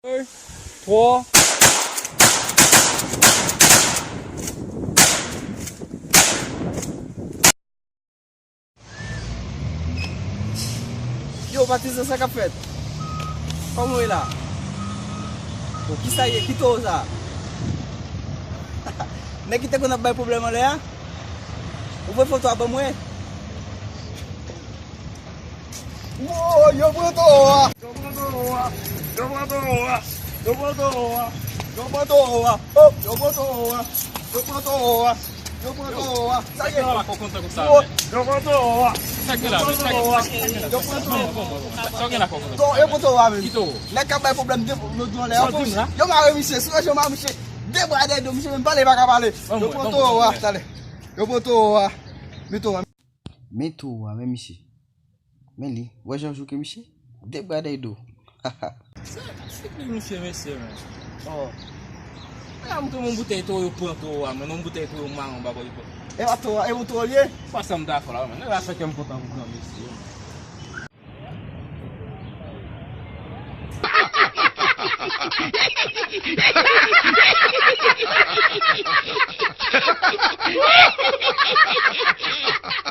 3. Yo, Patrícia, ça qu'a fait? Comment est là? Qui ça y est? Qui t'ose ça? Mais qui t'a qu'on a pas de problème là? Vous pouvez photo avec moi? Oh, yo botoa! Yo botoa! Yo botoa! Yo botoa! Yo botoa! Oh, yo botoa! Yo botoa! Yo botoa! Ça y est! Ela conta com Oh, sabe. yo botoa! Saque lá, Yo saque. Só que ela conta. Então, eu botou lá, meu. Quito. Não é capaz de problema de no olhar. Sozinho, né? Eu me mexer, se eu me mexer, debra do mexer, me falei para acabar. Eu botou lá, tá ali. Eu botou lá. Mito, me mexer. Meli, hoje eu jogo que mexer. Debra do. Sempre me mexer, mano. Oh. Ah, não botei todo o pronto, mas não botei todo o mão, bagulho. Eu botou ali. Passamos da fora, mano. Eu acho que eu me botar um nome assim. Ha ha ha ha!